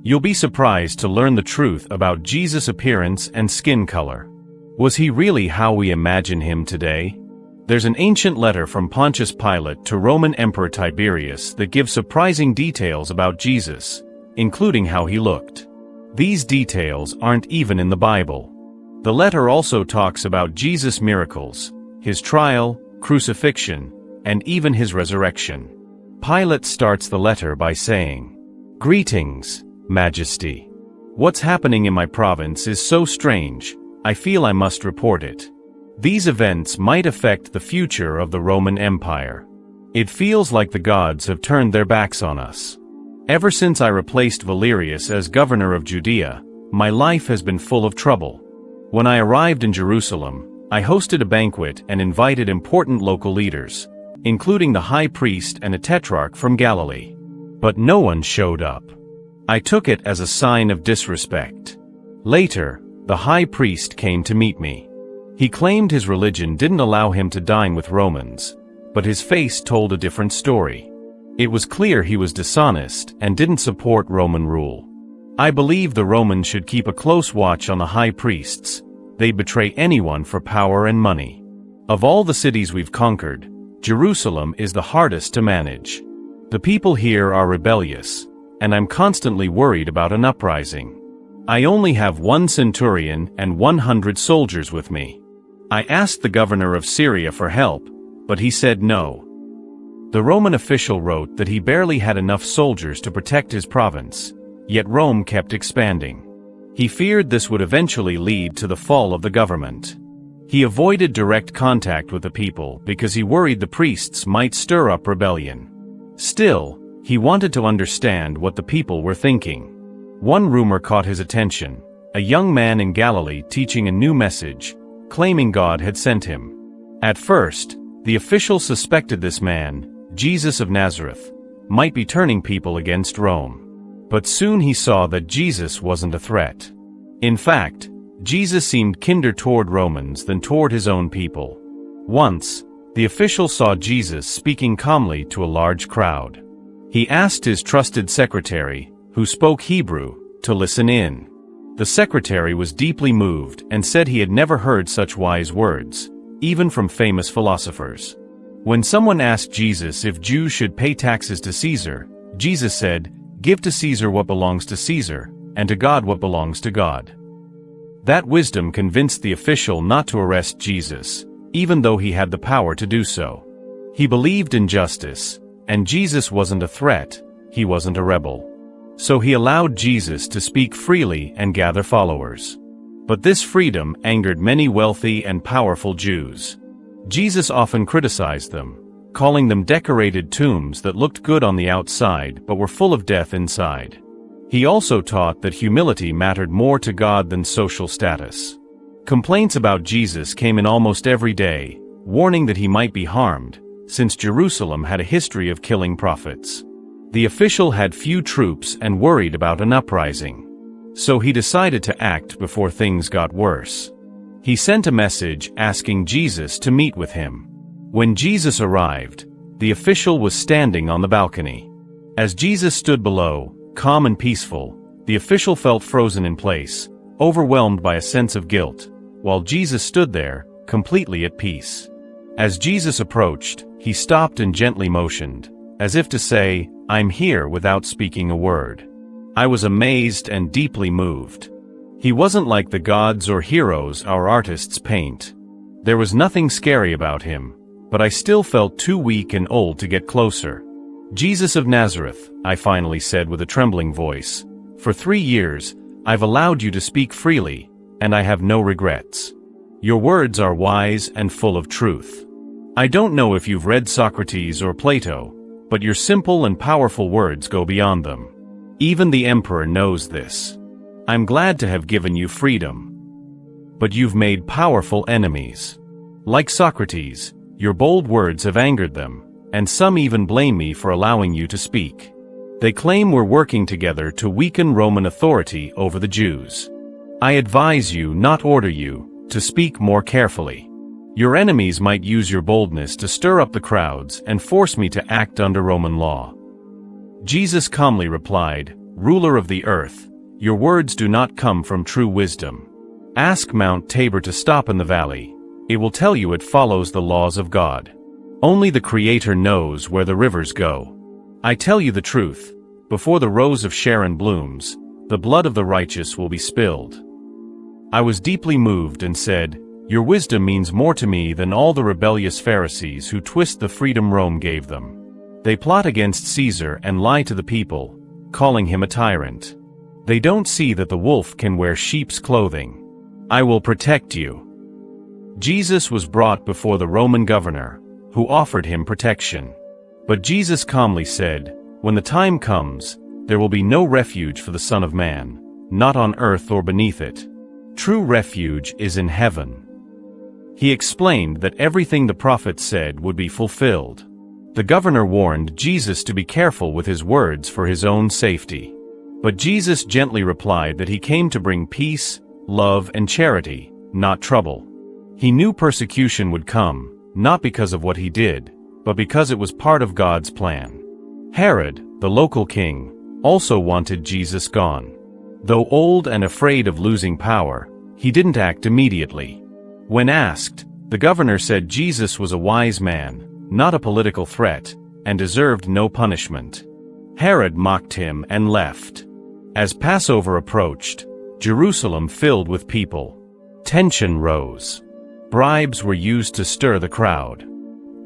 You'll be surprised to learn the truth about Jesus' appearance and skin color. Was he really how we imagine him today? There's an ancient letter from Pontius Pilate to Roman Emperor Tiberius that gives surprising details about Jesus, including how he looked. These details aren't even in the Bible. The letter also talks about Jesus' miracles, his trial, crucifixion, and even his resurrection. Pilate starts the letter by saying, "Greetings, Majesty. What's happening in my province is so strange, I feel I must report it. These events might affect the future of the Roman Empire. It feels like the gods have turned their backs on us. Ever since I replaced Valerius as governor of Judea, my life has been full of trouble. When I arrived in Jerusalem, I hosted a banquet and invited important local leaders, including the high priest and a tetrarch from Galilee. But no one showed up. I took it as a sign of disrespect. Later, the high priest came to meet me. He claimed his religion didn't allow him to dine with Romans, but his face told a different story. It was clear he was dishonest and didn't support Roman rule. I believe the Romans should keep a close watch on the high priests. They betray anyone for power and money. Of all the cities we've conquered, Jerusalem is the hardest to manage. The people here are rebellious, and I'm constantly worried about an uprising. I only have 1 centurion and 100 soldiers with me. I asked the governor of Syria for help, but he said no. The Roman official wrote that he barely had enough soldiers to protect his province, yet Rome kept expanding. He feared this would eventually lead to the fall of the government. He avoided direct contact with the people because he worried the priests might stir up rebellion. Still, he wanted to understand what the people were thinking. One rumor caught his attention: a young man in Galilee teaching a new message, claiming God had sent him. At first, the official suspected this man, Jesus of Nazareth, might be turning people against Rome. But soon he saw that Jesus wasn't a threat. In fact, Jesus seemed kinder toward Romans than toward his own people. Once, the official saw Jesus speaking calmly to a large crowd. He asked his trusted secretary, who spoke Hebrew, to listen in. The secretary was deeply moved and said he had never heard such wise words, even from famous philosophers. When someone asked Jesus if Jews should pay taxes to Caesar, Jesus said, "Give to Caesar what belongs to Caesar, and to God what belongs to God." That wisdom convinced the official not to arrest Jesus, even though he had the power to do so. He believed in justice, and Jesus wasn't a threat, he wasn't a rebel. So he allowed Jesus to speak freely and gather followers. But this freedom angered many wealthy and powerful Jews. Jesus often criticized them, calling them decorated tombs that looked good on the outside but were full of death inside. He also taught that humility mattered more to God than social status. Complaints about Jesus came in almost every day, warning that he might be harmed, since Jerusalem had a history of killing prophets. The official had few troops and worried about an uprising. So he decided to act before things got worse. He sent a message asking Jesus to meet with him. When Jesus arrived, the official was standing on the balcony. As Jesus stood below, calm and peaceful, the official felt frozen in place, overwhelmed by a sense of guilt, while Jesus stood there, completely at peace. As Jesus approached, he stopped and gently motioned, as if to say, "I'm here," without speaking a word. I was amazed and deeply moved. He wasn't like the gods or heroes our artists paint. There was nothing scary about him, but I still felt too weak and old to get closer. "Jesus of Nazareth," I finally said with a trembling voice, "for 3 years, I've allowed you to speak freely, and I have no regrets. Your words are wise and full of truth. I don't know if you've read Socrates or Plato, but your simple and powerful words go beyond them. Even the emperor knows this. I'm glad to have given you freedom. But you've made powerful enemies. Like Socrates, your bold words have angered them, and some even blame me for allowing you to speak. They claim we're working together to weaken Roman authority over the Jews. I advise you, not order you, to speak more carefully. Your enemies might use your boldness to stir up the crowds and force me to act under Roman law." Jesus calmly replied, ruler of the earth, your words do not come from true wisdom. Ask Mount Tabor to stop in the valley. It will tell you it follows the laws of God. Only the Creator knows where the rivers go. I tell you the truth, before the rose of Sharon blooms, the blood of the righteous will be spilled. I was deeply moved and said, your wisdom means more to me than all the rebellious Pharisees who twist the freedom Rome gave them. They plot against Caesar and lie to the people, calling him a tyrant. They don't see that the wolf can wear sheep's clothing. I will protect you. Jesus was brought before the Roman governor, who offered him protection. But Jesus calmly said, when the time comes, there will be no refuge for the Son of Man, not on earth or beneath it. True refuge is in heaven. He explained that everything the prophets said would be fulfilled. The governor warned Jesus to be careful with his words for his own safety. But Jesus gently replied that he came to bring peace, love, and charity, not trouble. He knew persecution would come, not because of what he did, but because it was part of God's plan. Herod, the local king, also wanted Jesus gone. Though old and afraid of losing power, he didn't act immediately. When asked, the governor said Jesus was a wise man, not a political threat, and deserved no punishment. Herod mocked him and left. As Passover approached, Jerusalem filled with people. Tension rose. Bribes were used to stir the crowd.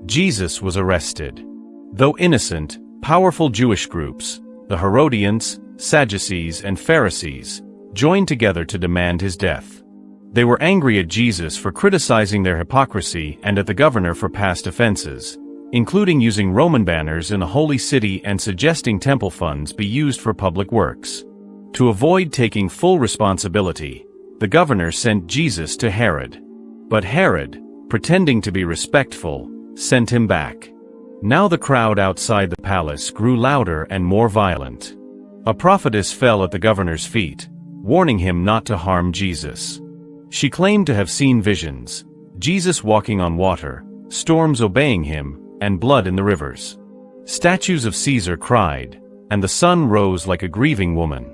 Jesus was arrested. Though innocent, powerful Jewish groups, the Herodians, Sadducees, and Pharisees, joined together to demand his death. They were angry at Jesus for criticizing their hypocrisy and at the governor for past offenses, including using Roman banners in the holy city and suggesting temple funds be used for public works. To avoid taking full responsibility, the governor sent Jesus to Herod. But Herod, pretending to be respectful, sent him back. Now the crowd outside the palace grew louder and more violent. A prophetess fell at the governor's feet, warning him not to harm Jesus. She claimed to have seen visions, Jesus walking on water, storms obeying him, and blood in the rivers. Statues of Caesar cried, and the sun rose like a grieving woman.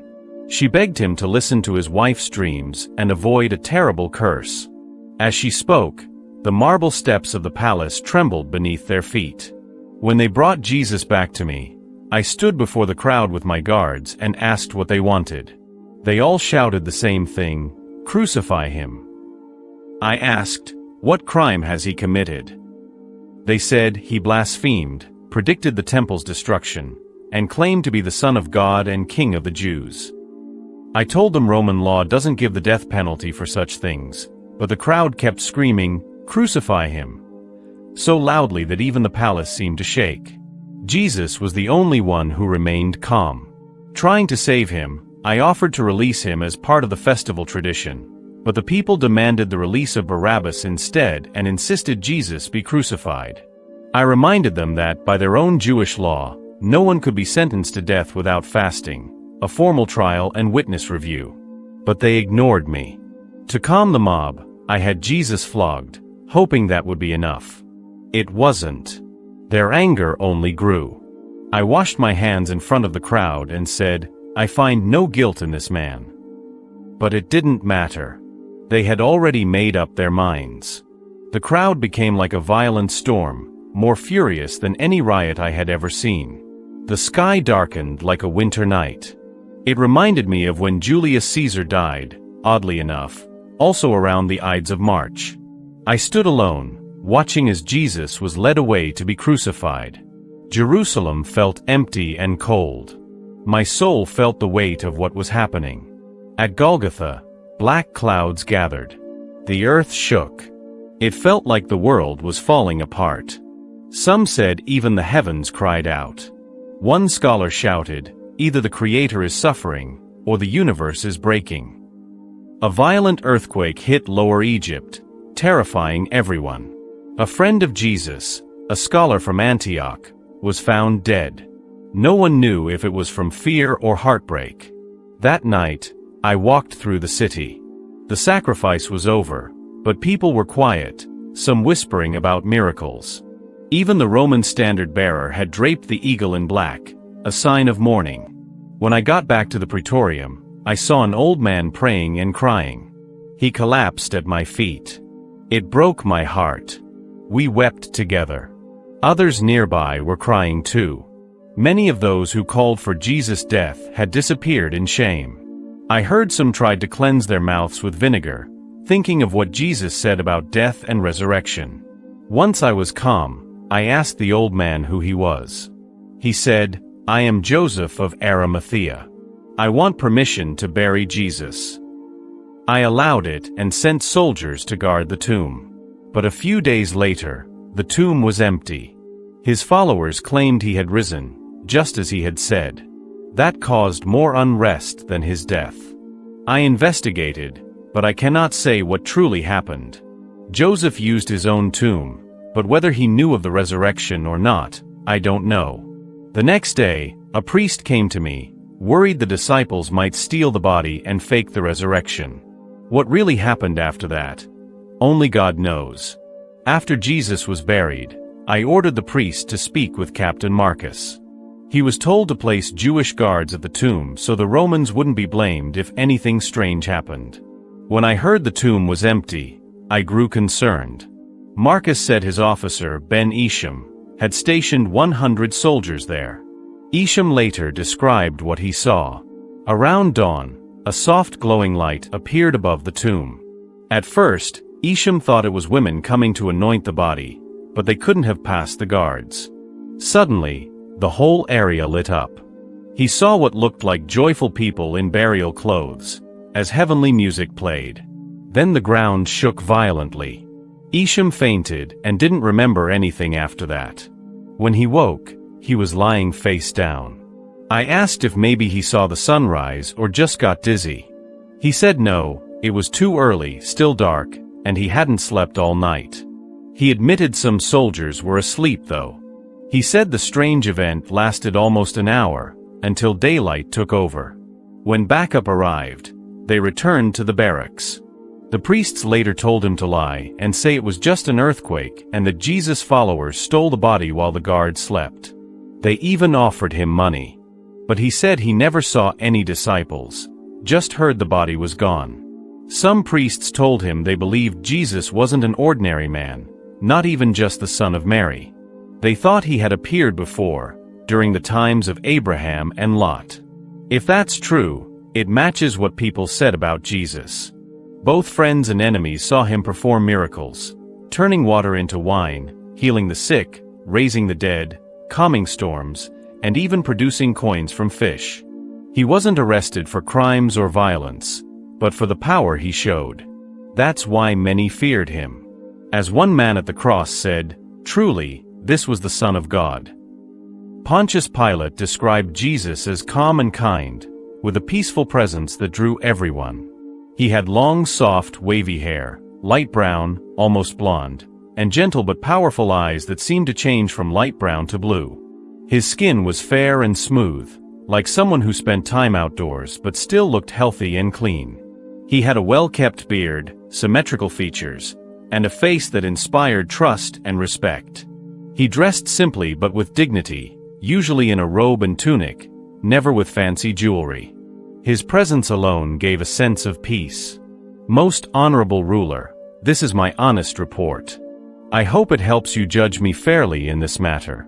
She begged him to listen to his wife's dreams and avoid a terrible curse. As she spoke, the marble steps of the palace trembled beneath their feet. When they brought Jesus back to me, I stood before the crowd with my guards and asked what they wanted. They all shouted the same thing, "Crucify him." I asked, "What crime has he committed?" They said he blasphemed, predicted the temple's destruction, and claimed to be the Son of God and King of the Jews. I told them Roman law doesn't give the death penalty for such things, but the crowd kept screaming, "Crucify him," so loudly that even the palace seemed to shake. Jesus was the only one who remained calm. Trying to save him, I offered to release him as part of the festival tradition, but the people demanded the release of Barabbas instead and insisted Jesus be crucified. I reminded them that, by their own Jewish law, no one could be sentenced to death without fasting, a formal trial and witness review. But they ignored me. To calm the mob, I had Jesus flogged, hoping that would be enough. It wasn't. Their anger only grew. I washed my hands in front of the crowd and said, "I find no guilt in this man." But it didn't matter. They had already made up their minds. The crowd became like a violent storm, more furious than any riot I had ever seen. The sky darkened like a winter night. It reminded me of when Julius Caesar died, oddly enough, also around the Ides of March. I stood alone, watching as Jesus was led away to be crucified. Jerusalem felt empty and cold. My soul felt the weight of what was happening. At Golgotha, black clouds gathered. The earth shook. It felt like the world was falling apart. Some said even the heavens cried out. One scholar shouted, "Either the Creator is suffering, or the universe is breaking." A violent earthquake hit Lower Egypt, terrifying everyone. A friend of Jesus, a scholar from Antioch, was found dead. No one knew if it was from fear or heartbreak. That night, I walked through the city. The sacrifice was over, but people were quiet, some whispering about miracles. Even the Roman standard-bearer had draped the eagle in black, a sign of mourning. When I got back to the praetorium, I saw an old man praying and crying. He collapsed at my feet. It broke my heart. We wept together. Others nearby were crying too. Many of those who called for Jesus' death had disappeared in shame. I heard some tried to cleanse their mouths with vinegar, thinking of what Jesus said about death and resurrection. Once I was calm, I asked the old man who he was. He said, "I am Joseph of Arimathea. I want permission to bury Jesus." I allowed it and sent soldiers to guard the tomb. But a few days later, the tomb was empty. His followers claimed he had risen, just as he had said. That caused more unrest than his death. I investigated, but I cannot say what truly happened. Joseph used his own tomb, but whether he knew of the resurrection or not, I don't know. The next day, a priest came to me, worried the disciples might steal the body and fake the resurrection. What really happened after that? Only God knows. After Jesus was buried, I ordered the priest to speak with Captain Marcus. He was told to place Jewish guards at the tomb so the Romans wouldn't be blamed if anything strange happened. When I heard the tomb was empty, I grew concerned. Marcus said his officer, Ben Isham, had stationed 100 soldiers there. Isham later described what he saw. Around dawn, a soft glowing light appeared above the tomb. At first, Isham thought it was women coming to anoint the body, but they couldn't have passed the guards. Suddenly, the whole area lit up. He saw what looked like joyful people in burial clothes, as heavenly music played. Then the ground shook violently. Isham fainted and didn't remember anything after that. When he woke, he was lying face down. I asked if maybe he saw the sunrise or just got dizzy. He said no, it was too early, still dark, and he hadn't slept all night. He admitted some soldiers were asleep though. He said the strange event lasted almost an hour, until daylight took over. When backup arrived, they returned to the barracks. The priests later told him to lie and say it was just an earthquake and that Jesus' followers stole the body while the guards slept. They even offered him money. But he said he never saw any disciples, just heard the body was gone. Some priests told him they believed Jesus wasn't an ordinary man, not even just the son of Mary. They thought he had appeared before, during the times of Abraham and Lot. If that's true, it matches what people said about Jesus. Both friends and enemies saw him perform miracles, turning water into wine, healing the sick, raising the dead, calming storms, and even producing coins from fish. He wasn't arrested for crimes or violence, but for the power he showed. That's why many feared him. As one man at the cross said, "Truly, this was the Son of God." Pontius Pilate described Jesus as calm and kind, with a peaceful presence that drew everyone. He had long, soft, wavy hair, light brown, almost blonde, and gentle but powerful eyes that seemed to change from light brown to blue. His skin was fair and smooth, like someone who spent time outdoors but still looked healthy and clean. He had a well-kept beard, symmetrical features, and a face that inspired trust and respect. He dressed simply but with dignity, usually in a robe and tunic, never with fancy jewelry. His presence alone gave a sense of peace. Most honorable ruler, this is my honest report. I hope it helps you judge me fairly in this matter.